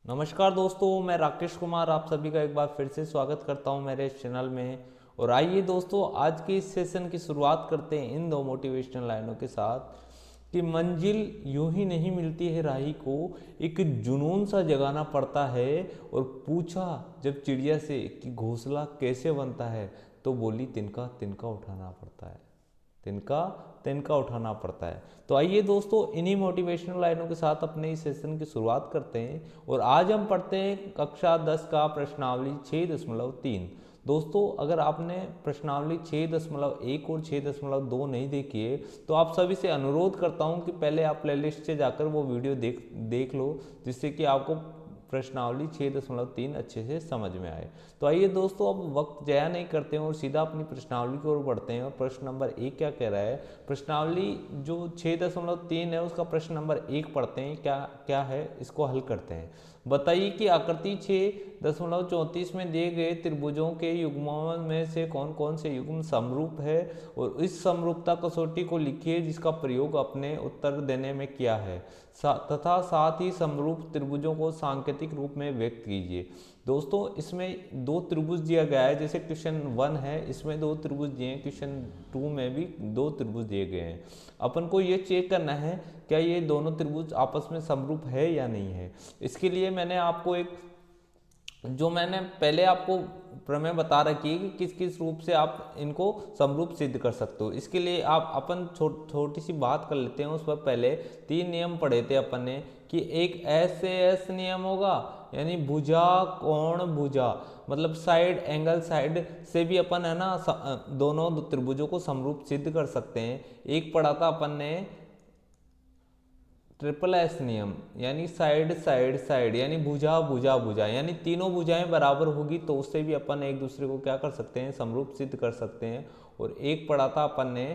नमस्कार दोस्तों, मैं राकेश कुमार आप सभी का एक बार फिर से स्वागत करता हूं मेरे इस चैनल में। और आइए दोस्तों, आज के इस सेशन की शुरुआत करते हैं इन दो मोटिवेशनल लाइनों के साथ कि मंजिल यूं ही नहीं मिलती है, राही को एक जुनून सा जगाना पड़ता है। और पूछा जब चिड़िया से कि घोंसला कैसे बनता है, तो बोली तिनका तिनका उठाना पड़ता है, तिनका तिनका उठाना पड़ता है। तो आइए दोस्तों, इन्हीं मोटिवेशनल लाइनों के साथ अपने इस सेशन की शुरुआत करते हैं। और आज हम पढ़ते हैं कक्षा 10 का प्रश्नावली 6.3। दोस्तों, अगर आपने प्रश्नावली 6.1 और 6.2 नहीं देखी है तो आप सभी से अनुरोध करता हूं कि पहले आप प्लेलिस्ट से जाकर वो वीडियो देख लो, जिससे कि आपको प्रश्नावली 6.3 अच्छे से समझ में आए। तो आइए दोस्तों, अब वक्त जया नहीं करते हैं और सीधा अपनी प्रश्नावली की ओर बढ़ते हैं। और प्रश्न नंबर 1 क्या कह रहा है, प्रश्नावली जो 6.3 है उसका प्रश्न नंबर 1 पढ़ते हैं। क्या क्या है, इसको हल करते हैं। बताइए कि आकृति 6.34 में दिए गए त्रिभुजों के युग्मों में से कौन कौन से युग्म समरूप है, और इस समरूपता कसौटी को लिखिए जिसका प्रयोग अपने उत्तर देने में किया है, तथा साथ ही समरूप त्रिभुजों को सांकेतिक रूप में व्यक्त कीजिए। दोस्तों, इसमें दो त्रिभुज दिया गया है, जैसे क्वेश्चन 1 है इसमें दो त्रिभुज दिए हैं, क्वेश्चन 2 में भी दो त्रिभुज दिए गए हैं। अपन को ये चेक करना है क्या ये दोनों त्रिभुज आपस में समरूप है या नहीं है। इसके लिए मैंने आपको एक जो मैंने पहले आपको प्रमेय बता रखी है कि किस किस रूप से आप इनको समरूप सिद्ध कर सकते हो। इसके लिए आप अपन छोटी सी बात कर लेते हैं। उस पर पहले 3 नियम पढ़े थे अपन ने कि एक एस से एस नियम होगा, यानी भुजा कोण भुजा, मतलब साइड एंगल साइड से भी अपन है ना दोनों त्रिभुजों को समरूप सिद्ध कर सकते हैं। एक पढ़ा था अपन ने ट्रिपल एस नियम, यानी साइड साइड साइड, यानी भुजा भुजा भुजा, यानी तीनों भुजाएं बराबर होगी तो उससे भी अपन एक दूसरे को क्या कर सकते हैं, समरूप सिद्ध कर सकते हैं। और एक पढ़ा था अपन ने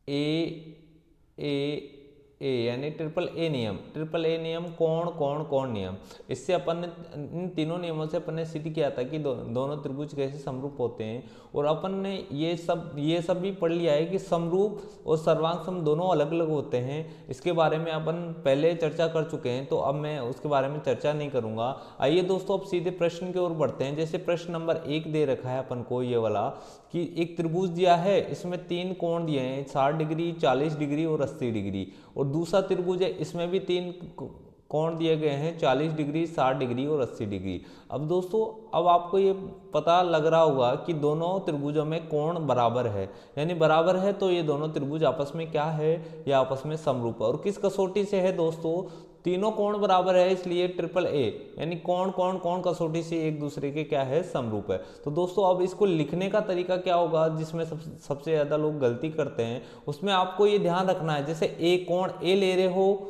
ए ए ए, यानी ट्रिपल ए नियम, ट्रिपल ए नियम कोण कोण कोण नियम। इससे अपन ने इन तीनों नियमों से अपन ने सिद्ध किया था कि दोनों त्रिभुज कैसे समरूप होते हैं। और अपन ने ये सब भी पढ़ लिया है कि समरूप और सर्वांग सम दोनों अलग अलग होते हैं। इसके बारे में अपन पहले चर्चा कर चुके हैं, तो अब मैं उसके बारे में चर्चा नहीं करूंगा। आइए दोस्तों, अब सीधे प्रश्न की ओर बढ़ते हैं। जैसे प्रश्न नंबर 1 दे रखा है अपन को ये वाला कि एक त्रिभुज दिया है, इसमें 3 कोण दिए हैं, 60 डिग्री, 40 डिग्री और 80 डिग्री। और दूसरा त्रिभुज है, इसमें भी 3 कोण दिए गए हैं, 40 डिग्री, 60 डिग्री और 80 डिग्री। अब दोस्तों, अब आपको ये पता लग रहा होगा कि दोनों त्रिभुजों में कोण बराबर है, यानी बराबर है तो ये दोनों त्रिभुज आपस में क्या है, ये आपस में समरूप है। और किस कसौटी से है दोस्तों, तीनों कोण बराबर है, इसलिए ट्रिपल ए, यानी कोण कोण कोण कसौटी से एक दूसरे के क्या है, समरूप है। तो दोस्तों, अब इसको लिखने का तरीका क्या होगा, जिसमें सबसे ज्यादा लोग गलती करते हैं, उसमें आपको ये ध्यान रखना है। जैसे ए कोण ए ले रहे हो,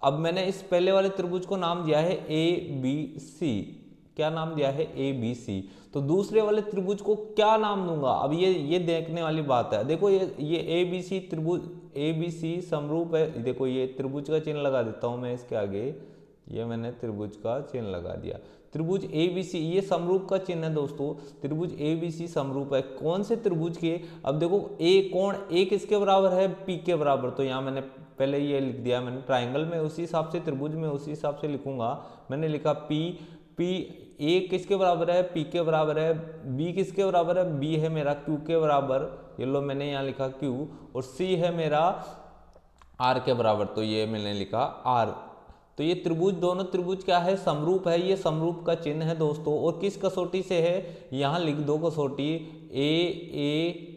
अब मैंने इस पहले वाले त्रिभुज को नाम दिया है ए बी सी। क्या नाम दिया है, ए बी सी। तो दूसरे वाले त्रिभुज को क्या नाम दूंगा, अब ये देखने वाली बात है। देखो ये ए बी सी त्रिभुज, ए बी सी समरूप है। देखो ये त्रिभुज का चिन्ह लगा देता हूं मैं इसके आगे, ये मैंने त्रिभुज का चिन्ह लगा दिया। त्रिभुज ए बी सी ये समरूप का चिन्ह है दोस्तों, त्रिभुज ए बी सी समरूप है। कौन से त्रिभुज के, अब देखो ए कोण ए किसके बराबर है, पी के बराबर। तो यहाँ मैंने पहले ये लिख दिया, मैंने ट्राइंगल में उसी हिसाब से, त्रिभुज में उसी हिसाब से लिखूंगा। मैंने लिखा पी, पी ए किसके बराबर है, पी के बराबर है। बी किसके बराबर है, बी है मेरा क्यू के बराबर, ये लो मैंने यहाँ लिखा क्यू। और सी है मेरा आर के बराबर, तो ये मैंने लिखा आर। तो ये त्रिभुज, दोनों त्रिभुज क्या है, समरूप है। ये समरूप का चिन्ह है दोस्तों। और किस कसौटी से है, यहाँ लिख दो कसौटी, ए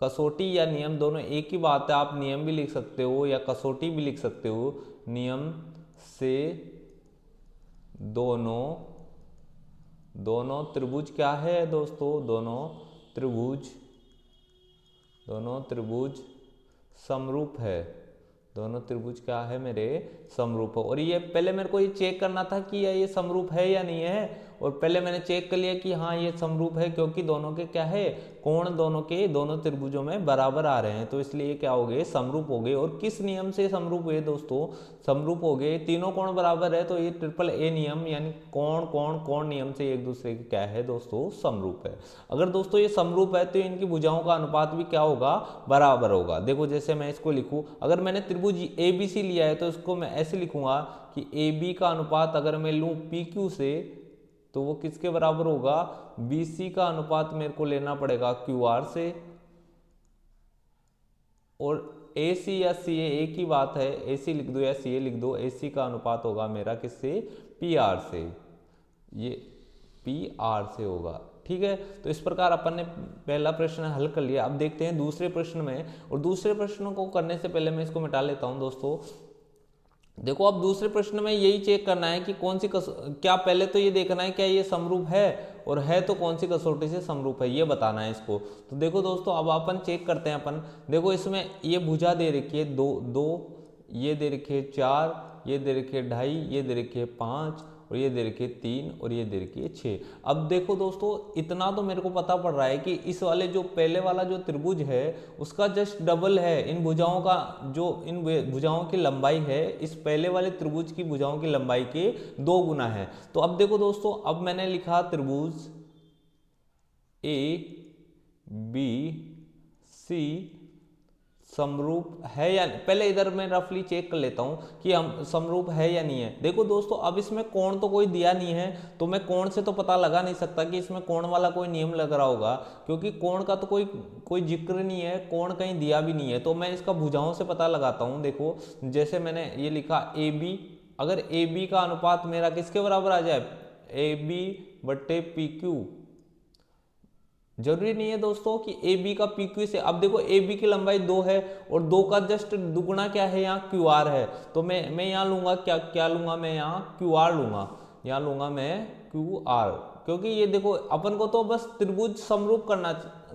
कसौटी या नियम दोनों एक ही बात है। आप नियम भी लिख सकते हो या कसौटी भी लिख सकते हो। नियम से दोनों दोनों त्रिभुज क्या है दोस्तों, दोनों त्रिभुज समरूप है। दोनों त्रिभुज क्या है मेरे, समरूप है। और ये पहले मेरे को ये चेक करना था कि ये समरूप है या नहीं है। और पहले मैंने चेक कर लिया कि हाँ ये समरूप है, क्योंकि दोनों के क्या है, कोण दोनों त्रिभुजों में बराबर आ रहे हैं, तो इसलिए क्या हो गए, समरूप हो गए। और किस नियम से समरूप हुए दोस्तों, समरूप हो गए, तीनों कोण बराबर है तो ये ट्रिपल ए नियम यानी कोण कोण कोण नियम से एक दूसरे के क्या है दोस्तों, समरूप है। अगर दोस्तों ये समरूप है तो इनकी भुजाओं का अनुपात भी क्या होगा, बराबर होगा। देखो जैसे मैं इसको लिखूं, अगर मैंने त्रिभुज ABC लिया है तो इसको मैं ऐसे लिखूंगा कि AB का अनुपात अगर मैं लूं PQ से तो वो किसके बराबर होगा, BC का अनुपात मेरे को लेना पड़ेगा QR से, और AC या CA एक ही बात है, AC लिख दो या CA लिख दो, AC का अनुपात होगा मेरा किससे, PR से, ये PR से होगा। ठीक है, तो इस प्रकार अपन ने पहला प्रश्न हल कर लिया। अब देखते हैं दूसरे प्रश्न में, और दूसरे प्रश्न को करने से पहले मैं इसको मिटा लेता हूं दोस्तों। देखो अब दूसरे प्रश्न में यही चेक करना है कि कौन सी क्या पहले तो ये देखना है क्या ये समरूप है, और है तो कौन सी कसौटी से समरूप है, ये बताना है इसको। तो देखो दोस्तों अब अपन चेक करते हैं। अपन देखो इसमें ये भुजा दे रखी है दो, ये दे रखी है 4, ये दे रखी है 2.5, ये दे रखी है 5, और ये दे रखी है 3, और ये दे रखी है 6। अब देखो दोस्तों इतना तो मेरे को पता पड़ रहा है कि इस वाले जो पहले वाला जो त्रिभुज है उसका जस्ट डबल है इन भुजाओं का, जो इन भुजाओं की लंबाई है इस पहले वाले त्रिभुज की भुजाओं की लंबाई के 2 गुना है। तो अब देखो दोस्तों, अब मैंने लिखा त्रिभुज ABC समरूप है या नहीं। पहले इधर मैं रफली चेक कर लेता हूं कि हम समरूप है या नहीं है। देखो दोस्तों अब इसमें कोण तो कोई दिया नहीं है, तो मैं कोण से तो पता लगा नहीं सकता कि इसमें कोण वाला कोई नियम लग रहा होगा, क्योंकि कोण का तो कोई जिक्र नहीं है, कोण कहीं दिया भी नहीं है। तो मैं इसका भुजाओं से पता लगाता हूं। देखो जैसे मैंने ये लिखा AB, अगर AB का अनुपात मेरा किसके बराबर आ जाए, AB/PQ। जरूरी नहीं है दोस्तों कि AB का PQ से, अब देखो AB की लंबाई 2 है और 2 का जस्ट दुगुना क्या है, यहाँ QR है। तो मैं यहाँ लूंगा क्या लूंगा, मैं यहाँ QR लूंगा, यहाँ लूंगा मैं QR, क्योंकि ये देखो अपन को तो बस त्रिभुज समरूप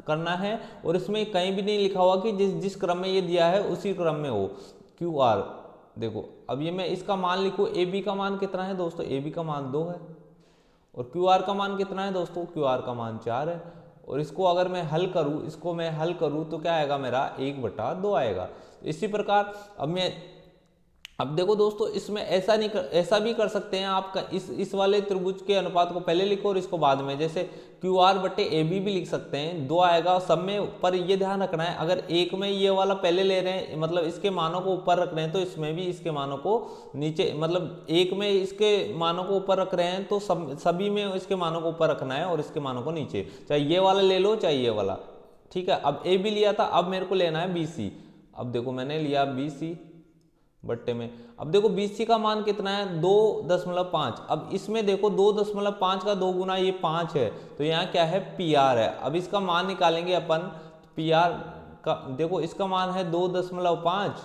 करना है, और इसमें कहीं भी नहीं लिखा हुआ कि जिस क्रम में ये दिया है उसी क्रम में हो QR। देखो अब ये मैं इसका मान लिखूँ, AB का मान कितना है दोस्तों, AB का मान 2 है, और QR का मान कितना है दोस्तों, QR का मान 4 है। और इसको अगर मैं हल करूं, तो क्या आएगा मेरा 1/2 आएगा। इसी प्रकार अब देखो दोस्तों इसमें ऐसा भी कर सकते हैं आपका, इस वाले त्रिभुज के अनुपात को पहले लिखो और इसको बाद में, जैसे QR/AB भी लिख सकते हैं, 2 आएगा सब में। पर ये ध्यान रखना है, अगर एक में ये वाला पहले ले रहे हैं, मतलब इसके मानों को ऊपर रख रहे हैं, तो इसमें भी इसके मानों को नीचे, मतलब एक में इसके मानों को ऊपर रख रहे हैं तो सभी में इसके मानों को ऊपर रखना है और इसके मानों को नीचे, चाहे ये वाला ले लो चाहे ये वाला। ठीक है, अब AB लिया था, अब मेरे को लेना है BC। अब देखो मैंने लिया BC बट्टे में, अब देखो BC का मान कितना है 2.5। अब इसमें देखो 2.5 का 2 गुना ये 5 है, तो यहाँ क्या है PR है। अब इसका मान निकालेंगे अपन, PR का देखो इसका मान है 2.5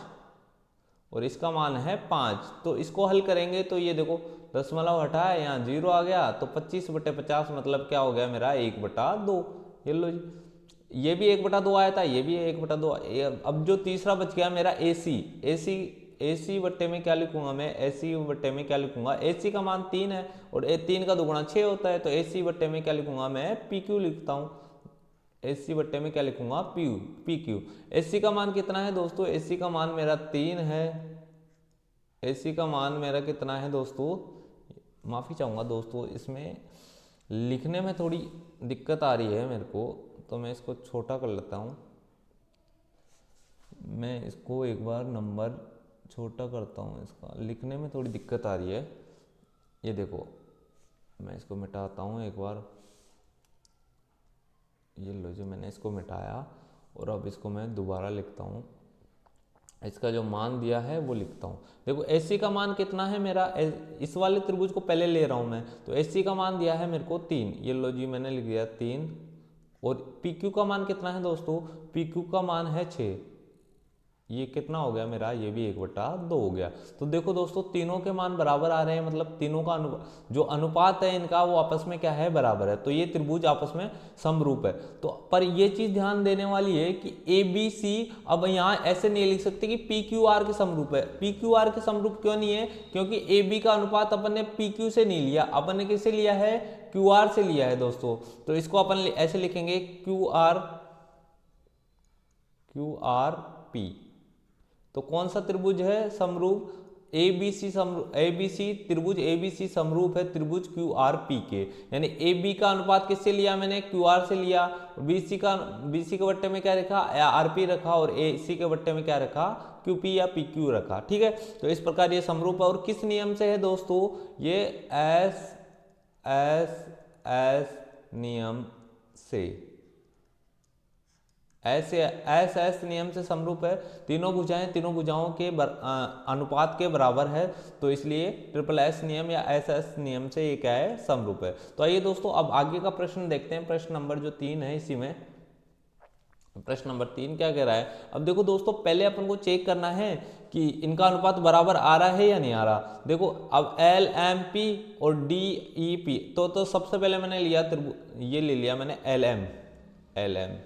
और इसका मान है 5, तो इसको हल करेंगे तो ये देखो दशमलव हटाया, यहाँ 0 आ गया, तो 25/50 मतलब क्या हो गया मेरा 1/2। ये लो जी, ये भी 1/2 आया था, ये भी 1/2। अब जो तीसरा बच गया मेरा AC बट्टे में क्या लिखूंगा मैं, AC बट्टे में क्या लिखूंगा, AC का मान 3 है और 3 का दुगुना 6 होता है, तो AC बट्टे में क्या लिखूंगा मैं, PQ लिखता हूं। AC बट्टे में क्या लिखूंगा, PQ। AC का मान कितना है दोस्तों, AC का मान मेरा 3 है। AC का मान मेरा कितना है दोस्तों, माफी चाहूंगा दोस्तों, इसमें लिखने में थोड़ी दिक्कत आ रही है मेरे को, तो मैं इसको छोटा कर लेता हूं। मैं इसको एक बार नंबर छोटा करता हूँ, इसका लिखने में थोड़ी दिक्कत आ रही है। ये देखो मैं इसको मिटाता हूँ एक बार, ये लो जो मैंने इसको मिटाया, और अब इसको मैं दोबारा लिखता हूँ, इसका जो मान दिया है वो लिखता हूँ। देखो AC का मान कितना है मेरा, इस वाले त्रिभुज को पहले ले रहा हूँ मैं, तो AC का मान दिया है मेरे को 3, ये लो जी मैंने लिख दिया 3। और PQ का मान कितना है दोस्तों, PQ का मान है 6, ये कितना हो गया मेरा, ये भी 1/2 हो गया। तो देखो दोस्तों तीनों के मान बराबर आ रहे हैं, मतलब तीनों का जो अनुपात है इनका वो आपस में क्या है, बराबर है। तो ये त्रिभुज आपस में समरूप है। तो पर ये चीज ध्यान देने वाली है कि ए बी सी, अब यहाँ ऐसे नहीं लिख सकते कि पी क्यू आर के समरूप है। पी क्यू आर के समरूप क्यों नहीं है, क्योंकि ए बी का अनुपात अपन ने पी क्यू से नहीं लिया, अपन ने किससे लिया है, क्यू आर से लिया है दोस्तों। तो इसको अपन ऐसे लिखेंगे क्यू आर पी। तो कौन सा त्रिभुज है समरूप, एबीसी त्रिभुज एबीसी समरूप है त्रिभुज क्यू आर पी के। यानी ए बी का अनुपात किससे लिया मैंने, क्यू आर से लिया। बीसी के बट्टे में क्या रखा, आर पी रखा, और ए सी के बट्टे में क्या रखा, क्यू पी या पी क्यू रखा। ठीक है, तो इस प्रकार ये समरूप है। और किस नियम से है दोस्तों, ये एस नियम से, एस नियम से समरूप है। तीनों भुजाओं के अनुपात के बराबर है, तो इसलिए ट्रिपल एस नियम या एस नियम से ये क्या है, समरूप है। तो आइए दोस्तों अब आगे का प्रश्न देखते हैं, प्रश्न नंबर जो 3 है, इसी में प्रश्न नंबर 3 क्या कह रहा है। अब देखो दोस्तों पहले अपन को चेक करना है कि इनका अनुपात बराबर आ रहा है या नहीं आ रहा। देखो अब एल एम पी और डी ई पी, तो सबसे पहले मैंने लिया ये ले लिया मैंने एल एम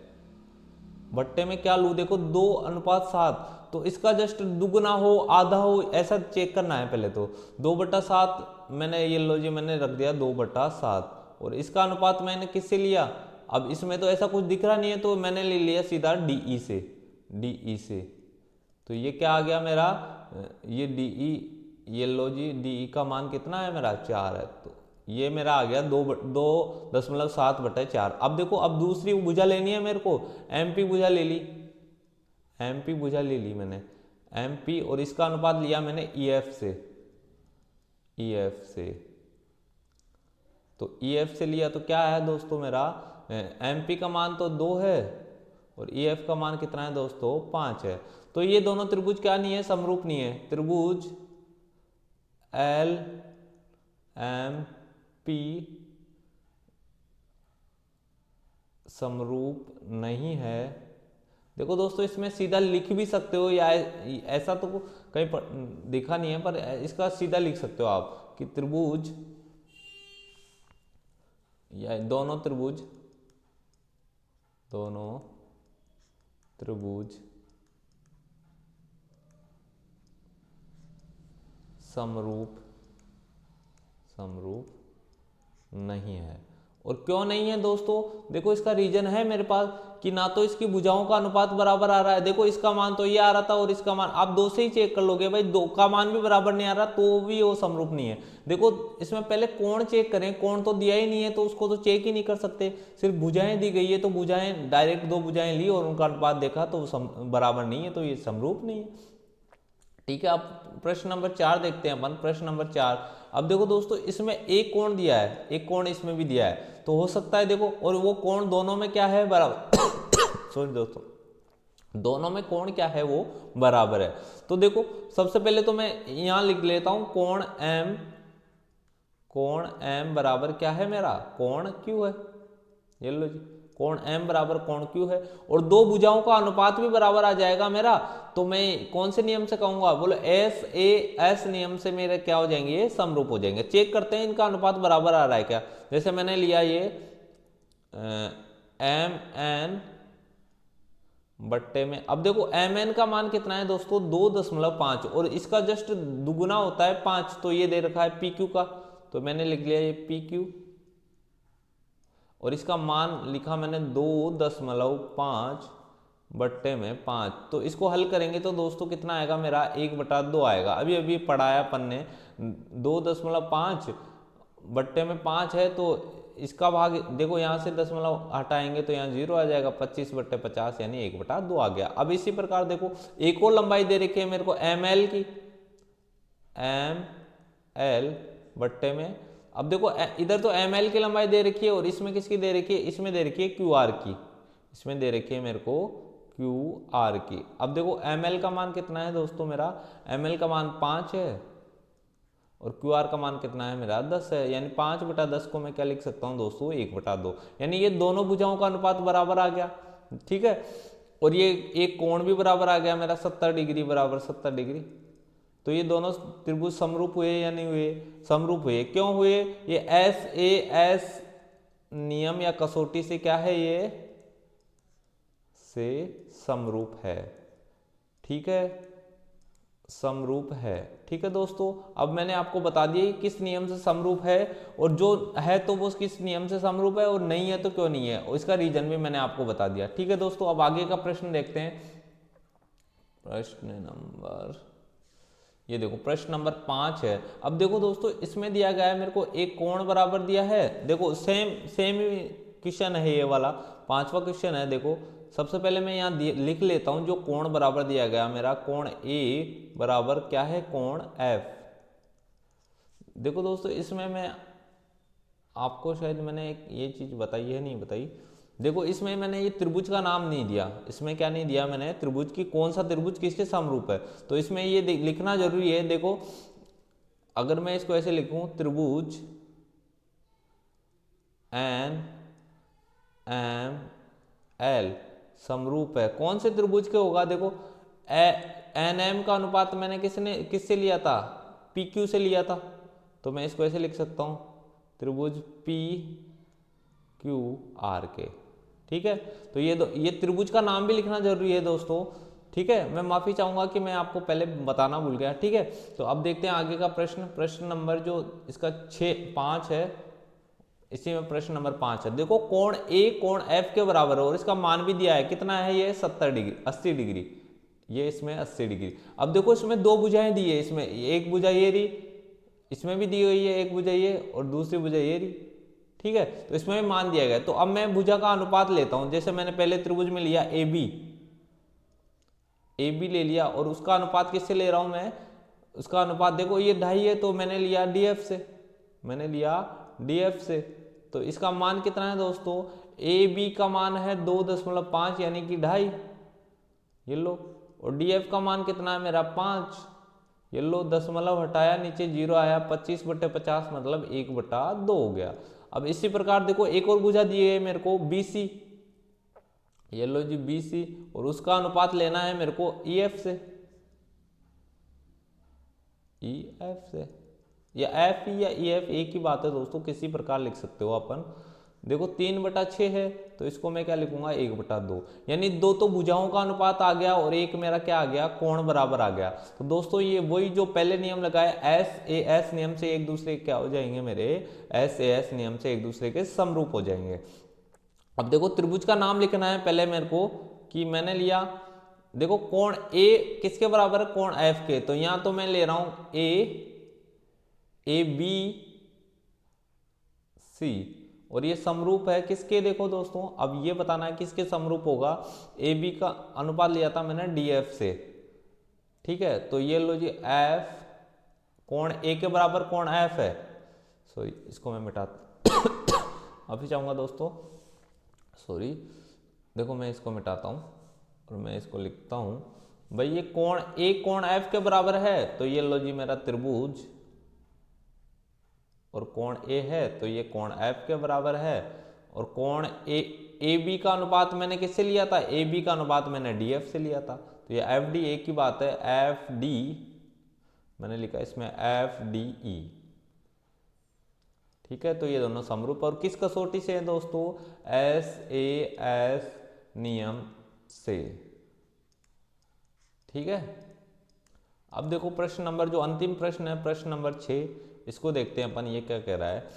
बट्टे में क्या लू, देखो 2:7, तो इसका जस्ट दुगना हो आधा हो ऐसा चेक करना है पहले। तो 2/7 मैंने ये लो जी मैंने रख दिया 2/7, और इसका अनुपात मैंने किससे लिया, अब इसमें तो ऐसा कुछ दिख रहा नहीं है, तो मैंने ले लिया सीधा डीई से। तो ये क्या आ गया मेरा, ये डीई, ये लो जी डीई का मान कितना है मेरा, 4 है। तो ये मेरा आ गया 2.7/4। अब देखो अब दूसरी भुजा लेनी है मेरे को, एमपी भुजा ले ली मैंने, एमपी, और इसका अनुपात लिया मैंने ईएफ से। तो ईएफ से लिया तो क्या है दोस्तों मेरा, एमपी का मान तो 2 है और ईएफ का मान कितना है दोस्तों, 5 है। तो ये दोनों त्रिभुज क्या नहीं है, समरूप नहीं है। त्रिभुज एल एम पी समरूप नहीं है। देखो दोस्तों इसमें सीधा लिख भी सकते हो, या ऐसा तो कहीं देखा नहीं है, पर इसका सीधा लिख सकते हो आप कि त्रिभुज, या दोनों त्रिभुज समरूप नहीं है। और क्यों नहीं है दोस्तों, देखो इसका रीजन है मेरे पास कि ना तो इसकी भुजाओं का अनुपात बराबर आ रहा है। देखो इसका मान तो ये आ रहा था और इसका मान, आप 2 से ही चेक कर लोगे भाई, 2 का मान भी बराबर नहीं आ रहा तो भी वो समरूप नहीं है। देखो इसमें पहले कोण चेक करें, कोण तो दिया ही नहीं है तो उसको तो चेक ही नहीं कर सकते। सिर्फ भुजाएं दी गई है तो भुजाएं डायरेक्ट 2 भुजाएं ली और उनका अनुपात देखा तो बराबर नहीं है, तो ये समरूप नहीं है। ठीक है, अब प्रश्न नंबर 4 देखते हैं अपन। प्रश्न नंबर 4, अब देखो दोस्तों इसमें एक कोण दिया है, एक कोण इसमें भी दिया है, तो हो सकता है देखो, और वो कोण दोनों में क्या है, बराबर सॉरी दोस्तों, दोनों में कोण क्या है, वो बराबर है। तो देखो सबसे पहले तो मैं यहां लिख लेता हूं कोण m बराबर क्या है मेरा, कोण q है। ये लो जी, कोण m बराबर कोण q है, और 2 भुजाओं का अनुपात भी बराबर आ जाएगा मेरा। तो मैं कौन से नियम से कहूंगा, बोलो एस नियम से मेरे क्या हो जाएंगे, ये समरूप हो जाएंगे। चेक करते हैं इनका अनुपात बराबर आ रहा है क्या। जैसे मैंने लिया ये mn बट्टे में, अब देखो mn का मान कितना है दोस्तों, 2.5, और इसका जस्ट दुगुना होता है 5, तो ये दे रखा है pq का, तो मैंने लिख लिया ये pq, और इसका मान लिखा मैंने 2.5 बट्टे में 5। तो इसको हल करेंगे तो दोस्तों कितना आएगा मेरा, 1/2 आएगा। अभी पढ़ाया अपन ने, 2.5 बट्टे में 5 है, तो इसका भाग देखो यहाँ से दशमलव हटाएंगे तो यहाँ 0 आ जाएगा, 25/50 यानी 1/2 आ गया। अब इसी प्रकार देखो एक और लंबाई दे रखी है मेरे को ml की, ml बट्टे में, अब देखो इधर तो ml की लंबाई दे रखी है और इसमें किसकी दे रखी है, इसमें दे रखी है qr की, इसमें दे रखी है मेरे को qr की। अब देखो ml का मान कितना है दोस्तों मेरा, ml का मान 5 है और qr का मान कितना है मेरा 10 है, यानी 5/10 को मैं क्या लिख सकता हूँ दोस्तों, 1/2, यानी ये दोनों भुजाओं का अनुपात बराबर आ गया। ठीक है, और ये एक कोण भी बराबर आ गया मेरा 70 डिग्री बराबर 70 डिग्री। तो ये दोनों त्रिभुज समरूप हुए या नहीं हुए? समरूप हुए। क्यों हुए? ये एस ए एस नियम या कसौटी से क्या है, ये से समरूप है। ठीक है, समरूप है। ठीक है दोस्तों, अब मैंने आपको बता दिया किस नियम से समरूप है, और जो है तो वो किस नियम से समरूप है, और नहीं है तो क्यों नहीं है, और इसका रीजन भी मैंने आपको बता दिया। ठीक है दोस्तों, अब आगे का प्रश्न देखते हैं। प्रश्न नंबर, ये देखो प्रश्न नंबर 5 है। अब देखो दोस्तों, इसमें दिया गया है मेरे को एक कोण बराबर दिया है। देखो सेम क्वेश्चन है ये वाला, 5वां क्वेश्चन है। देखो सबसे पहले मैं यहाँ लिख लेता हूँ जो कोण बराबर दिया गया मेरा, कोण ए बराबर क्या है, कोण एफ। देखो दोस्तों, इसमें मैं आपको शायद मैंने एक ये चीज बताई है, नहीं बताई। देखो इसमें मैंने ये त्रिभुज का नाम नहीं दिया, इसमें क्या नहीं दिया मैंने, त्रिभुज की कौन सा त्रिभुज किसके समरूप है, तो इसमें ये लिखना जरूरी है। देखो अगर मैं इसको ऐसे लिखूं, त्रिभुज एन एम एल समरूप है, कौन से त्रिभुज के होगा? देखो एन एम का अनुपात मैंने किससे लिया था, पी क्यू से लिया था। तो मैं इसको ऐसे लिख सकता हूं, त्रिभुज पी क्यू आर के। ठीक है, तो ये त्रिभुज का नाम भी लिखना जरूरी है दोस्तों। ठीक है, मैं माफी चाहूंगा कि मैं आपको पहले बताना भूल गया। ठीक है, तो अब देखते हैं आगे का प्रश्न। प्रश्न नंबर जो इसका 5 है, इसी में प्रश्न नंबर 5 है। देखो कोण ए कोण एफ के बराबर है, और इसका मान भी दिया है, कितना है ये, 70 डिग्री 80 डिग्री, ये इसमें 80 डिग्री। अब देखो इसमें दो भुजाएं दी है, इसमें एक भुजा ये रही, इसमें भी दी हुई है एक भुजा ये, और दूसरी भुजा ये रही। ठीक है, तो इसमें भी मान दिया गया। तो अब मैं भुजा का अनुपात लेता हूं, जैसे मैंने पहले त्रिभुज में लिया ए बी ले लिया, और उसका अनुपात किससे ले रहा हूं मैं, उसका अनुपात देखो ये 2.5 है, तो मैंने लिया डीएफ से, तो इसका मान कितना है दोस्तों, ए बी का मान है 2.5 यानी कि 2.5, ये लो, और डीएफ का मान कितना है मेरा 5, ये लो, दशमलव हटाया नीचे 0 आया, 25/50 मतलब 1/2 हो गया। अब इसी प्रकार देखो एक और भुजा दिए है मेरे को बीसी, ये लो जी बीसी, और उसका अनुपात लेना है मेरे को ईएफ से, या एफ या ईएफ एक ही बात है दोस्तों, किसी प्रकार लिख सकते हो अपन। देखो 3/6 है, तो इसको मैं क्या लिखूंगा 1/2, यानी दो तो भुजाओं का अनुपात आ गया, और एक मेरा क्या आ गया, कोण बराबर आ गया। तो दोस्तों ये वही जो पहले नियम लगाए, एस ए एस नियम से एक दूसरे क्या हो जाएंगे मेरे, एस ए एस नियम से एक दूसरे के समरूप हो जाएंगे। अब देखो त्रिभुज का नाम लिखना है पहले मेरे को, कि मैंने लिया, देखो कोण ए किसके बराबर है, कोण एफ के, तो यहां तो मैं ले रहा हूं ए बी सी, और ये समरूप है किसके, देखो दोस्तों अब ये बताना है किसके समरूप होगा, ए बी का अनुपात लिया था मैंने डीएफ से। ठीक है, तो ये लो जी एफ, कोण ए के बराबर कोण एफ है, सॉरी इसको मैं मिटाता अभी चाहूंगा दोस्तों, सॉरी, देखो मैं इसको मिटाता हूं और मैं इसको लिखता हूं, भाई ये कोण ए कोण एफ के बराबर है, तो ये लो जी मेरा त्रिभुज, और कोण ए है तो ये कोण एफ के बराबर है, और कोण ए बी का अनुपात मैंने किससे लिया था, ए बी का अनुपात मैंने डी एफ से लिया था, तो ये एफ डी एक ही बात है, एफ डी मैंने लिखा इसमें एफ डी ई। ठीक है, तो ये दोनों समरूप, और किस कसौटी से है दोस्तों, एस ए एस नियम से। ठीक है, अब देखो प्रश्न नंबर जो अंतिम प्रश्न है, प्रश्न नंबर 6, इसको देखते हैं अपन, ये क्या कह रहा है।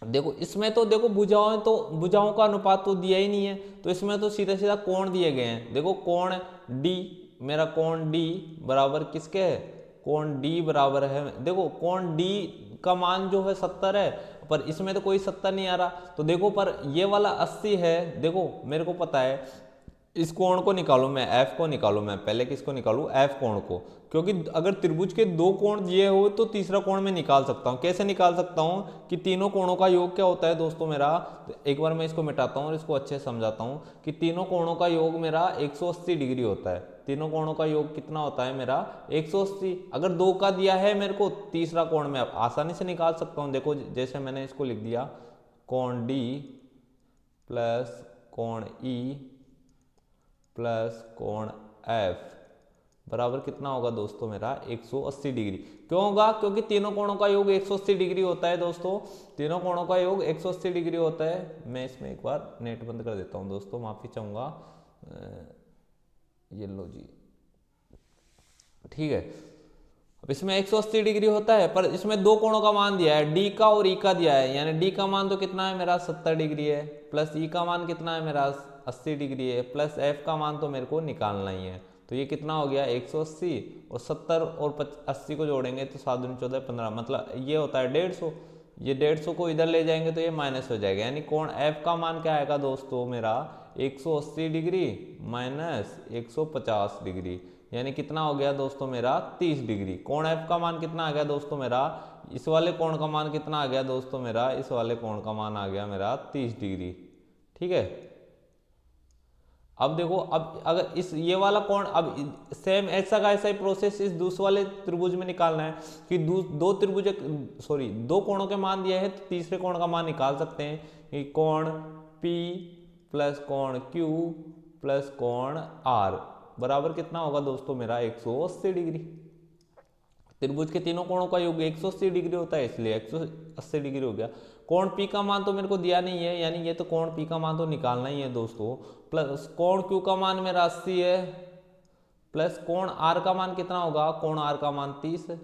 देखो इसमें तो देखो भुजाओं का अनुपात तो दिया ही नहीं है, तो इसमें तो सीधा सीधा कोण दिए गए हैं। देखो कोण डी, मेरा कोण डी बराबर किसके है, कोण डी बराबर है, देखो कोण डी का मान जो है 70 है, पर इसमें तो कोई 70 नहीं आ रहा, तो देखो पर ये वाला 80 है। देखो मेरे को पता है, इस कोण को निकालो, मैं एफ को निकालो, मैं पहले किसको निकालू, एफ कोण को, क्योंकि अगर त्रिभुज के दो कोण दिए हो तो तीसरा कोण मैं निकाल सकता हूं। कैसे निकाल सकता हूं, कि तीनों कोणों का योग क्या होता है दोस्तों मेरा, तो एक बार मैं इसको मिटाता हूं और इसको अच्छे से समझाता हूं, कि तीनों कोणों का योग मेरा 180 डिग्री होता है। तीनों कोणों का योग कितना होता है मेरा 180। अगर दो का दिया है मेरे को, तीसरा कोण मैं आसानी से निकाल सकता हूं। देखो जैसे मैंने इसको लिख दिया, कोण डी प्लस कोण ई प्लस कोण एफ बराबर कितना होगा दोस्तों मेरा 180 डिग्री। क्यों होगा? क्योंकि तीनों कोणों का योग 180 डिग्री होता है दोस्तों, तीनों कोणों का योग 180 डिग्री होता है। मैं इसमें एक बार नेट बंद कर देता हूं दोस्तों, माफी चाहूंगा। ये लो जी, ठीक है। अब इसमें 180 डिग्री होता है, पर इसमें दो कोणों का मान दिया है, डी का और ई का दिया है, यानी डी का मान तो कितना है मेरा 70 डिग्री है, प्लस ई का मान कितना है मेरा 80 डिग्री है, प्लस एफ का मान तो मेरे को निकालना ही है। तो ये कितना हो गया 180, और 70 और 80 को जोड़ेंगे तो 7 दूनी 14 15, मतलब ये होता है 150। ये 150 को इधर ले जाएंगे तो ये माइनस हो जाएगा, यानी कोण एफ का मान क्या आएगा दोस्तों मेरा 180 डिग्री माइनस 150 डिग्री, यानी कितना हो गया दोस्तों मेरा 30 डिग्री। कोण एफ का मान कितना आ गया दोस्तों मेरा, इस वाले कोण का मान कितना आ गया दोस्तों मेरा, इस वाले कोण का मान आ गया मेरा 30 डिग्री। ठीक है। अब देखो, अब अगर इस ये वाला कोण, अब सेम ऐसा का ऐसा ही प्रोसेस इस दूसरे वाले त्रिभुज में निकालना है कि दो त्रिभुज, सॉरी दो कोणों के मान दिए हैं, तो तीसरे कोण का मान निकाल सकते हैं कि कोण P प्लस कोण Q प्लस कोण R बराबर कितना होगा दोस्तों मेरा 180 डिग्री। त्रिभुज के तीनों कोणों का योग 180 डिग्री होता है, इसलिए 180 डिग्री हो गया। कोण P का मान तो मेरे को दिया नहीं है, यानी ये तो कोण P का मान तो निकालना ही है दोस्तों, प्लस कोण Q का मान मेरा 80 है, प्लस कोण R का मान कितना होगा, कोण R का मान 30 है।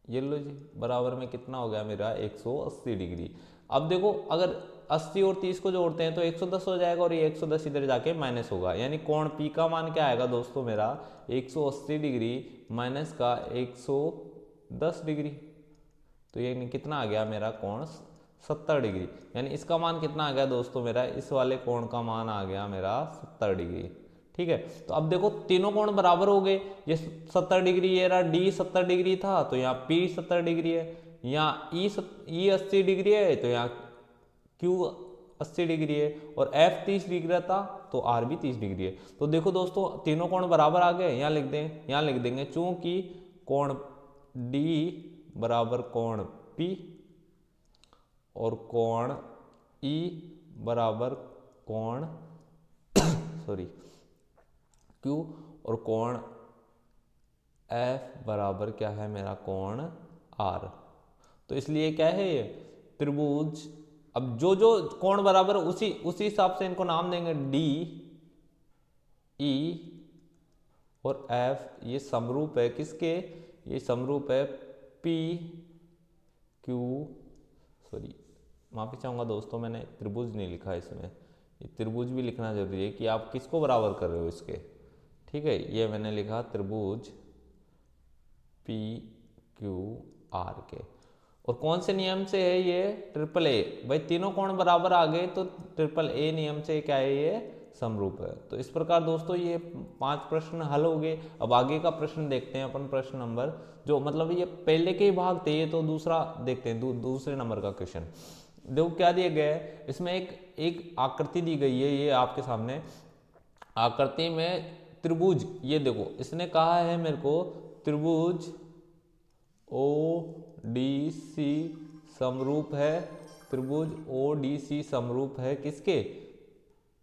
ये लो जी, बराबर में कितना हो गया मेरा 180 डिग्री। अब देखो, अगर 80 और 30 को जोड़ते हैं तो 110 हो जाएगा, और ये 110 इधर जाके माइनस होगा, यानी कोण P का मान क्या आएगा दोस्तों मेरा 180 डिग्री माइनस का 110 डिग्री, तो ये कितना आ गया मेरा कोण 70 डिग्री, यानी इसका मान कितना आ गया दोस्तों मेरा, इस वाले कोण का मान आ गया मेरा 70 डिग्री। ठीक है। तो अब देखो तीनों कोण बराबर हो गए, ये 70 डिग्री, ये रहा डी 70 डिग्री था तो यहाँ P 70 डिग्री है, यहाँ ई 80 डिग्री है तो यहाँ Q 80 डिग्री है, और F 30 डिग्री था तो R भी 30 डिग्री है। तो देखो दोस्तों तीनों कोण बराबर आ गए, यहाँ लिख दें, यहाँ लिख देंगे चूंकि कोण D बराबर कोण P और कोण E बराबर कोण सॉरी Q और कोण F बराबर क्या है मेरा कोण R, तो इसलिए क्या है ये त्रिभुज। अब जो जो कोण बराबर उसी हिसाब से इनको नाम देंगे, D E और F ये समरूप है किसके, ये समरूप है P Q, सॉरी माफी चाहूंगा दोस्तों मैंने त्रिभुज नहीं लिखा इसमें, ये त्रिभुज भी लिखना जरूरी है कि आप किसको बराबर कर रहे हो इसके। ठीक है, ये मैंने लिखा त्रिभुज P Q R के, और कौन से नियम से है ये, ट्रिपल ए। भाई तीनों कोण बराबर आ गए तो ट्रिपल ए नियम से क्या है ये समरूप है। तो इस प्रकार दोस्तों ये 5 प्रश्न हल हो गए। अब आगे का प्रश्न देखते हैं अपन, प्रश्न नंबर जो मतलब ये पहले के ही भाग थे, ये तो दूसरा देखते हैं, दूसरे नंबर का क्वेश्चन। देखो क्या दिया गया है, इसमें एक आकृति दी गई है, ये आपके सामने आकृति में त्रिभुज, ये देखो इसने कहा है मेरे को त्रिभुज ODC समरूप है, त्रिभुज ODC समरूप है किसके,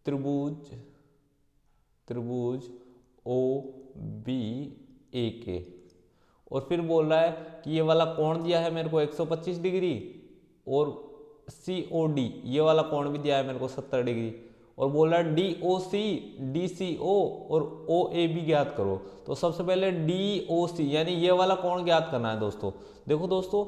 त्रिभुज OBA के। और फिर बोल रहा है कि ये वाला कोण दिया है मेरे को 125 डिग्री, और COD ये वाला कोण भी दिया है मेरे को 70 डिग्री, और बोल रहा है DOC DCO और OAB ज्ञात करो। तो सबसे पहले DOC यानी ये वाला कोण ज्ञात करना है दोस्तों। देखो दोस्तों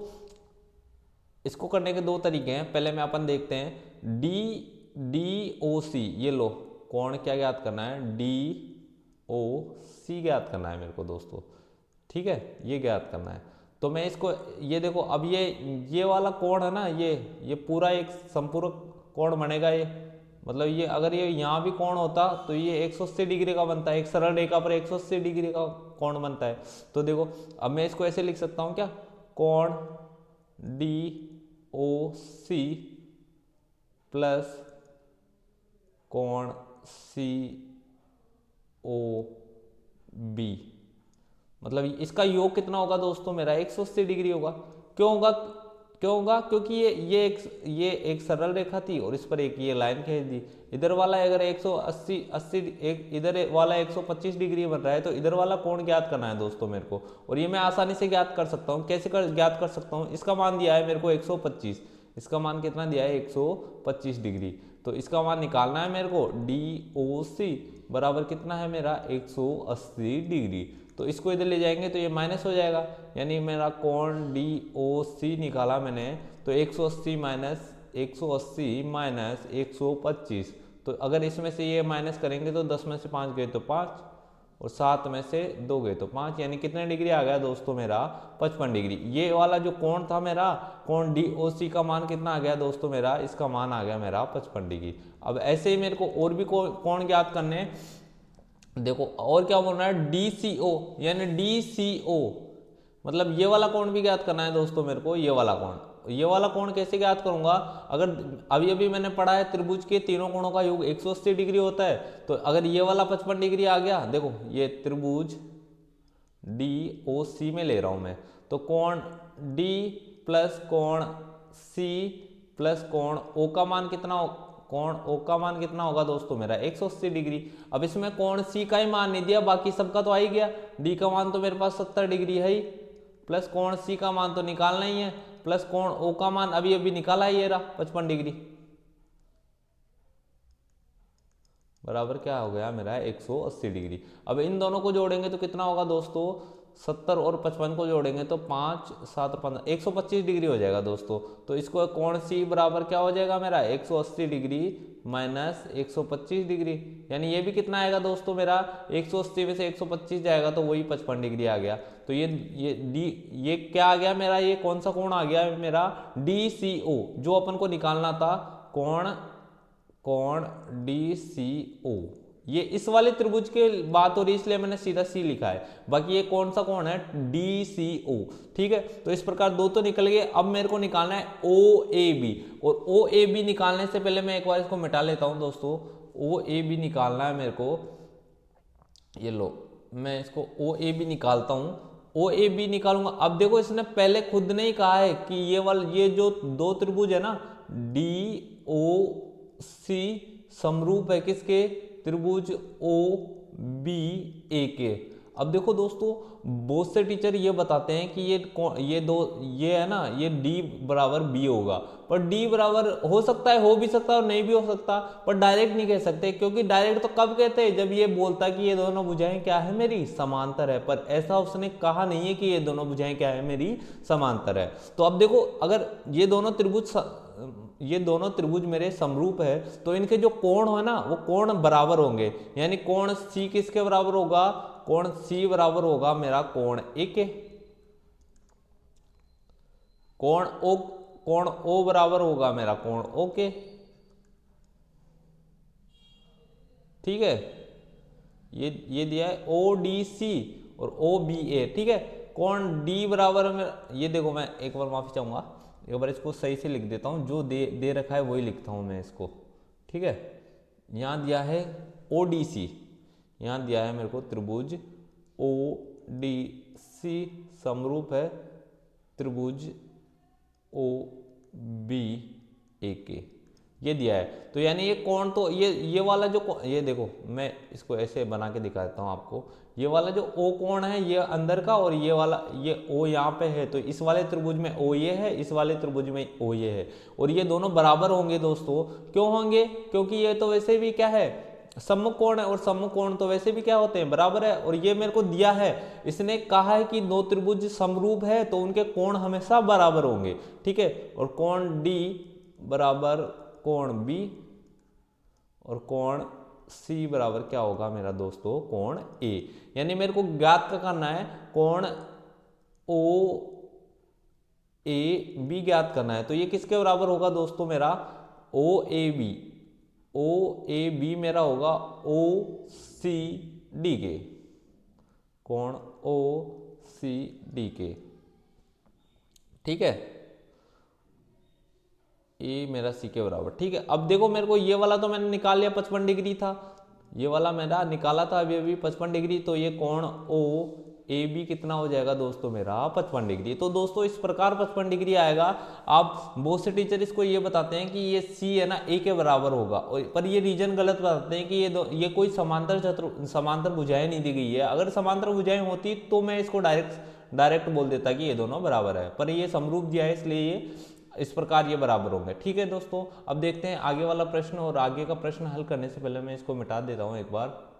इसको करने के 2 तरीके हैं, पहले में अपन देखते हैं DOC, ये लो कोण क्या ज्ञात करना है, DOC ज्ञात करना है मेरे को दोस्तों। ठीक है, ये ज्ञात करना है। तो मैं इसको, ये देखो अब ये वाला कोण है ना, ये पूरा एक संपूरक कोण बनेगा, ये मतलब ये अगर ये यहाँ भी कोण होता तो ये 180 डिग्री का बनता है, एक सरल रेखा पर 180 डिग्री का कोण बनता है। तो देखो अब मैं इसको ऐसे लिख सकता हूँ क्या, कोण DOC प्लस कोण COB, मतलब इसका योग कितना होगा दोस्तों मेरा 180 डिग्री होगा। क्यों होगा, क्यों होगा? क्योंकि ये एक सरल रेखा थी और इस पर एक ये लाइन खींच दी। इधर वाला अगर 180 एक इधर वाला 125 डिग्री बन रहा है तो इधर वाला कोण ज्ञात करना है दोस्तों मेरे को, और ये मैं आसानी से ज्ञात कर सकता हूँ। कैसे ज्ञात कर सकता हूँ? इसका मान दिया है मेरे को 125, इसका मान कितना दिया है 125 डिग्री, तो इसका मान निकालना है मेरे को DOC बराबर कितना है मेरा 180 डिग्री। तो इसको इधर ले जाएंगे तो ये माइनस हो जाएगा, यानी मेरा कोण DOC निकाला मैंने तो 180 माइनस 125, तो अगर इसमें से ये माइनस करेंगे तो 10 में से 5 गए तो 5 और 7 में से 2 गए तो 5, यानी कितने डिग्री आ गया दोस्तों मेरा 55 डिग्री। ये वाला जो कोण था मेरा कोण DOC का मान कितना आ गया दोस्तों मेरा, इसका मान आ गया मेरा 55 डिग्री। अब ऐसे ही मेरे को और भी कोण ज्ञात करने, देखो और क्या बोल रहा है DCO, यानी DCO मतलब ये वाला कोण भी ज्ञात करना है दोस्तों मेरे को। ये वाला कोण कैसे ज्ञात करूंगा? अगर अभी अभी मैंने पढ़ा है त्रिभुज के तीनों कोणों का योग 180 डिग्री होता है, तो अगर ये वाला 55 डिग्री आ गया, देखो ये त्रिभुज DOC में ले रहा हूं मैं, तो कोण D प्लस कोण C प्लस कोण O का मान कितना कोण O का मान कितना होगा दोस्तों मेरा 180 डिग्री। अब इसमें कोण C का ही मान नहीं दिया, बाकी सबका तो आ ही गया। D का मान तो मेरे पास 70 डिग्री है ही, प्लस कोण C का मान तो निकालना ही है, प्लस कोण O का मान अभी अभी निकाला ही है 55 डिग्री, बराबर क्या हो गया मेरा 180 डिग्री। अब इन दोनों को जोड़ेंगे तो कितना होगा दोस्तों, 70 और 55 को जोड़ेंगे तो 5 7 15 125 डिग्री हो जाएगा दोस्तों। तो इसको कोण C बराबर क्या हो जाएगा मेरा 180 डिग्री माइनस 125 डिग्री, यानी ये भी कितना आएगा दोस्तों मेरा 180 में से 125 जाएगा तो वही 55 डिग्री आ गया। तो ये क्या आ गया मेरा, ये कौन सा कोण आ गया मेरा DCO, जो अपन को निकालना था कोण DCO। ये इस वाले त्रिभुज के बात हो रही इसलिए मैंने सीधा C लिखा है, बाकी ये कौन सा कोण है DCO, ठीक है। तो इस प्रकार दो तो निकल गए। अब मेरे को निकालना है OAB, और OAB निकालने से पहले मैं एक बार इसको मिटा लेता हूं दोस्तों। OAB निकालना है मेरे को, ये लो मैं इसको OAB निकालता हूं। OAB निकालूंगा। अब देखो इसने पहले खुद ने ही कहा है कि ये जो दो त्रिभुज है ना DOC समरूप है किसके, त्रिभुज OBA के। अब देखो दोस्तों बहुत से टीचर ये बताते हैं कि ये है ना, ये D बराबर B होगा, पर D बराबर हो सकता है, हो भी सकता है और नहीं भी हो सकता, पर डायरेक्ट नहीं कह सकते, क्योंकि डायरेक्ट तो कब कहते हैं जब ये बोलता कि ये दोनों भुजाएं क्या है मेरी समांतर है, पर ऐसा उसने कहा नहीं है कि ये दोनों भुजाएं क्या है मेरी समांतर है। तो अब देखो अगर ये दोनों त्रिभुज मेरे समरूप है तो इनके जो कोण है ना वो कोण बराबर होंगे, यानी कोण C किसके बराबर होगा, कोण C बराबर होगा मेरा कोण A के, कोण O बराबर होगा मेरा कोण O के, ठीक है। ये दिया है ODC और OBA, ठीक है। कोण D बराबर में, ये देखो मैं एक बार माफी चाहूंगा, एक बार इसको सही से लिख देता हूं, जो दे रखा है वही लिखता हूं मैं इसको, ठीक है। यहां दिया है ODC, यहां दिया है मेरे को त्रिभुज ODC समरूप है त्रिभुज OBA के, ये दिया है। तो यानी ये कोण तो ये वाला जो ये देखो मैं इसको ऐसे बना के दिखा देता हूं आपको। ये वाला जो O कोण है ये अंदर का, और ये वाला ये O यहाँ पे है, तो इस वाले त्रिभुज में O ये है, इस वाले त्रिभुज में O ये है, और ये दोनों बराबर होंगे दोस्तों। क्यों होंगे? क्योंकि ये तो वैसे भी क्या है सम्मुख कोण है, और सम्मुख कोण तो वैसे भी क्या होते हैं बराबर है। और ये मेरे को दिया है, इसने कहा है कि दो त्रिभुज समरूप है तो उनके कोण हमेशा बराबर होंगे, ठीक है। और कोण D बराबर कोण B, और कोण C बराबर क्या होगा मेरा दोस्तों कोण A। यानी मेरे को ज्ञात करना है कोण OAB ज्ञात करना है। तो ये किसके बराबर होगा दोस्तों मेरा OAB मेरा होगा OCD के, कोण OCD के, ठीक है। ये मेरा C के बराबर, ठीक है। अब देखो मेरे को ये वाला तो मैंने निकाल लिया 55 डिग्री था, ये वाला मेरा निकाला था अभी 55 डिग्री, तो ये कोण ए बी कितना हो जाएगा दोस्तों मेरा 55 डिग्री। तो दोस्तों इस प्रकार 55 डिग्री आएगा। आप बहुत से टीचर इसको ये बताते हैं कि ये सी है ना ए के बराबर होगा, पर ये रीजन गलत बताते हैं कि ये कोई समांतर भुजाएं नहीं दी गई है। अगर समांतर भुजाएं होती तो मैं इसको डायरेक्ट बोल देता कि ये दोनों बराबर है, पर ये समरूप दिया है इसलिए ये इस प्रकार ये बराबर होंगे। ठीक है दोस्तों, अब देखते हैं आगे वाला प्रश्न। और आगे का प्रश्न हल करने से पहले मैं इसको मिटा देता हूं एक बार।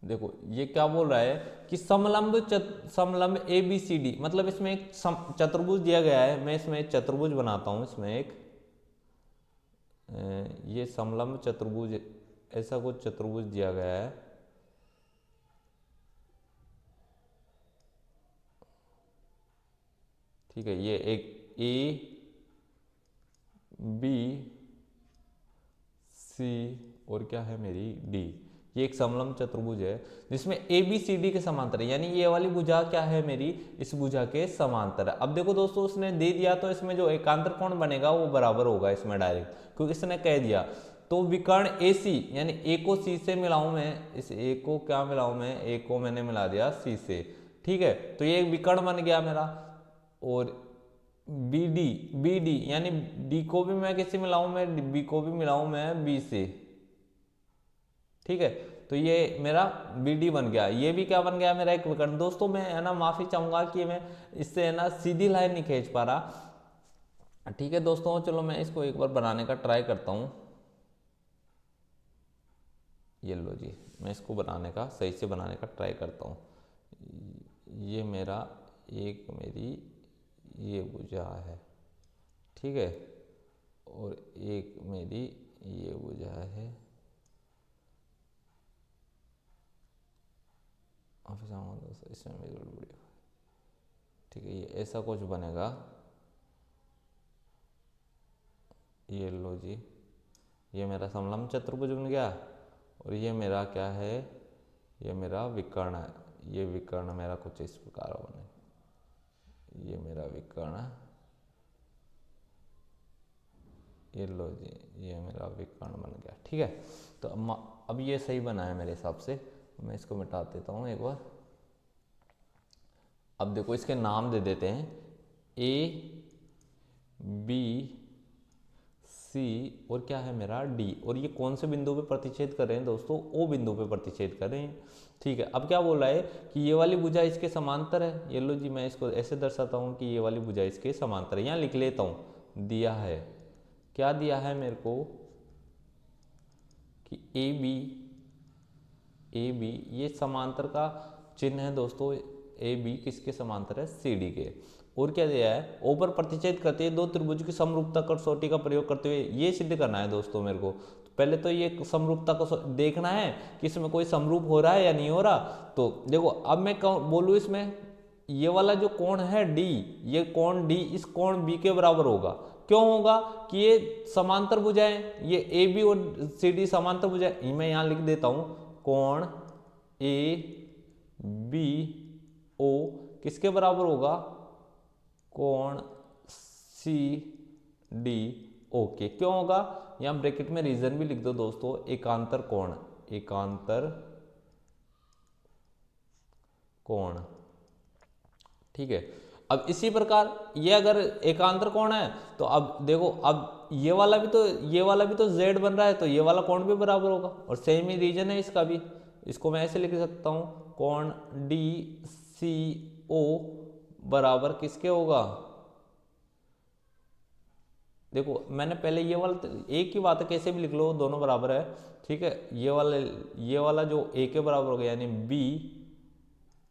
देखो ये क्या बोल रहा है कि समलंब ए बी सी डी, मतलब इसमें एक चतुर्भुज दिया गया है। मैं इसमें एक चतुर्भुज बनाता हूं। इसमें एक ये समलंब चतुर्भुज, ऐसा कुछ चतुर्भुज दिया गया है। ठीक है, ये एक ए बी सी और क्या है मेरी डी, ये एक समलंब चतुर्भुज है जिसमें ए बी सी डी के समांतर है, यानी ये वाली भुजा क्या है मेरी इस भुजा के समांतर है। अब देखो दोस्तों उसने दे दिया तो इसमें जो एकांतर कोण बनेगा वो बराबर होगा इसमें डायरेक्ट, क्योंकि इसने कह दिया। तो विकर्ण ए सी, यानी ए को सी से मिलाऊं मैं, इस ए को क्या मिलाऊं मैं, ए को मैंने मिला दिया सी से। ठीक है, तो ये एक विकर्ण बन गया मेरा। और बी डी यानी डी को भी मैं किससे मिलाऊं, मैं बी को भी मिलाऊं मैं बी से। ठीक है, तो ये मेरा बी डी बन गया। ये भी क्या बन गया मेरा एक विकर्ण। दोस्तों मैं है ना माफी चाहूंगा कि मैं इससे है ना सीधी लाइन नहीं खींच पा रहा। ठीक है दोस्तों, चलो मैं इसको एक बार बनाने का ट्राई करता हूं। ये लो जी, मैं इसको बनाने का सही से बनाने का ट्राई करता हूं। ये मेरा एक मेरी ये भुजा है, ठीक है, और एक मेरी ये भुजा है। दोस्तों इसमें मेरी बढ़िया, ठीक है, ये ऐसा कुछ बनेगा। ये लो जी, ये मेरा समलंब चतुर्भुज बन गया। और ये मेरा क्या है, ये मेरा विकर्ण है। ये विकर्ण मेरा कुछ इस प्रकार बने, ये मेरा विकर्ण, ये लो जी, ये मेरा विकर्ण बन गया। ठीक है, तो अब ये सही बना है मेरे हिसाब से। मैं इसको मिटा देता हूँ एक बार। अब देखो इसके नाम दे देते हैं, ए बी सी और क्या है मेरा डी। और ये कौन से बिंदु पे प्रतिच्छेद कर रहे हैं दोस्तों, ओ बिंदु पे प्रतिच्छेद कर रहे हैं। ठीक है, अब क्या बोल रहा है कि ये वाली भुजा इसके समांतर है। ये लो जी, मैं इसको ऐसे दर्शाता हूँ कि ये वाली भुजा इसके समांतर है। यहाँ लिख लेता हूँ, दिया है, क्या दिया है मेरे को कि ए बी ये समांतर का चिन्ह है दोस्तों। ए बी किसके समांतर है, सी डी के। और क्या दिया है, ओ पर प्रतिच्छेद करते हुए दो त्रिभुज की समरूपता कसौटी का प्रयोग करते हुए ये सिद्ध करना है दोस्तों मेरे को। तो पहले तो ये समरूपता को देखना है कि इसमें कोई समरूप हो रहा है या नहीं हो रहा। तो देखो अब मैं बोलूँ इसमें ये वाला जो कोण है डी, ये कोण डी इस कोण बी के बराबर होगा। क्यों होगा कि ये समांतर भुजाएं, ये ए बी और सी डी समांतर भुजाएं। मैं यहाँ लिख देता हूँ, कोण ए बी ओ किसके बराबर होगा, कोण सी डी ओ के। क्यों होगा, यहां ब्रैकेट में रीजन भी लिख दो दोस्तों, एकांतर कोण, एकांतर कोण। ठीक है, अब इसी प्रकार ये अगर एकांतर कोण है तो अब देखो, अब ये वाला भी तो z बन रहा है, तो ये वाला कोण भी बराबर होगा। और सेम ही रीजन है इसका भी, इसको मैं ऐसे लिख सकता हूं, कोण डी सी ओ बराबर किसके होगा। देखो मैंने पहले ये वाला एक ही बात है, कैसे भी लिख लो दोनों बराबर है। ठीक है, ये वाला जो ए के बराबर हो गया, यानी बी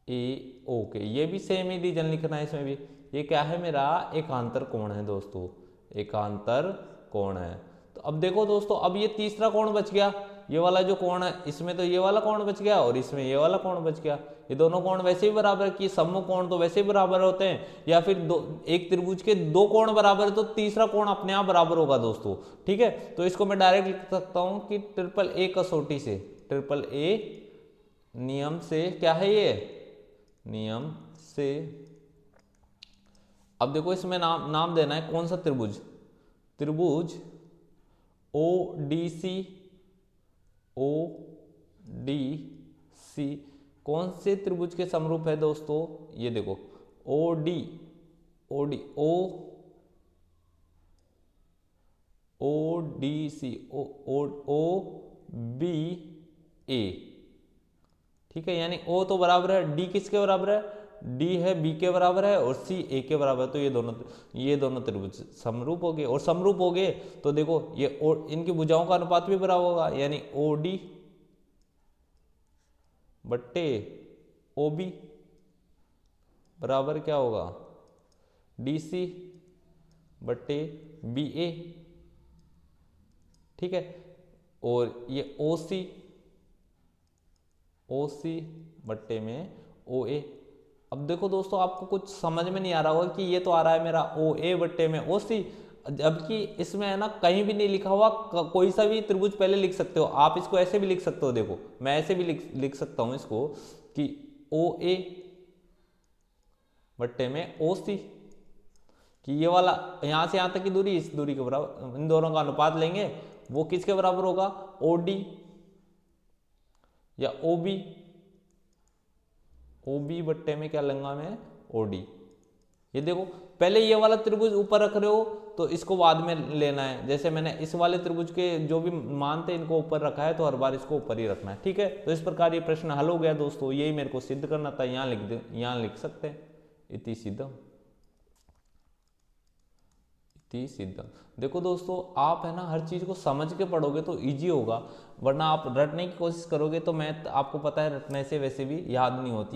ए ओ के, ये भी सेम ही रीजन लिखना है इसमें भी। ये क्या है मेरा एकांतर कोण है दोस्तों, एकांतर कोण है। तो अब देखो दोस्तों, अब ये तीसरा कोण बच गया, ये वाला जो कोण है इसमें तो ये वाला कोण बच गया और इसमें ये वाला कोण बच गया। ये दोनों कोण वैसे ही बराबर कि सम्मुख कोण तो वैसे ही बराबर होते हैं, या फिर एक त्रिभुज के दो कोण बराबर है तो तीसरा कोण अपने आप बराबर होगा दोस्तों। ठीक है, तो इसको मैं डायरेक्ट लिख सकता हूं कि ट्रिपल ए कसौटी से, ट्रिपल ए नियम से, क्या है ये नियम से। अब देखो इसमें नाम देना है कौन सा त्रिभुज, त्रिभुज ओ डी सी कौन से त्रिभुज के समरूप है दोस्तों? ये देखो O D, O D, O D C, O B A. ठीक है, यानी ओ तो बराबर है, डी किसके बराबर है? डी है बी के बराबर है और सी ए के बराबर है। तो ये दोनों त्रिभुज समरूप हो गए। और समरूप हो गए तो देखो ये इनकी भुजाओं का अनुपात भी बराबर होगा, यानी ओ डी बट्टे ओ बी बराबर क्या होगा? डी सी बट्टे बी ए। ठीक है, और ये ओ सी बट्टे में ओ ए। अब देखो दोस्तों, आपको कुछ समझ में नहीं आ रहा होगा कि ये तो आ रहा है मेरा ओ ए बट्टे में ओ सी, जबकि इसमें है ना कहीं भी नहीं लिखा हुआ। कोई सा भी त्रिभुज पहले लिख सकते हो आप, इसको ऐसे भी लिख सकते हो। देखो मैं ऐसे भी लिख सकता हूं इसको कि ओ ए बट्टे में ओ सी, कि ये वाला यहां से यहां तक की दूरी इस दूरी के बराबर, इन दोनों का अनुपात लेंगे वो किसके बराबर होगा? ओ डी या ओ बी बट्टे में क्या लूंगा मैं? O D. ये देखो पहले ये वाला त्रिभुज ऊपर रख रहे हो तो इसको बाद में लेना है। जैसे मैंने इस वाले त्रिभुज के जो भी मान थे इनको ऊपर रखा है, तो हर बार इसको ऊपर ही रखना है। ठीक है, तो इस प्रकार ये प्रश्न हल हो गया दोस्तों। यही मेरे को सिद्ध करना था, यहाँ लिख दे, यहाँ लिख सकते हैं इति सिद्धम, इति सिद्धम। देखो दोस्तों, आप है ना हर चीज को समझ के पढ़ोगे तो इजी होगा, वरना आप रटने की कोशिश करोगे तो मैथ आपको पता है रटने से वैसे भी याद नहीं होती।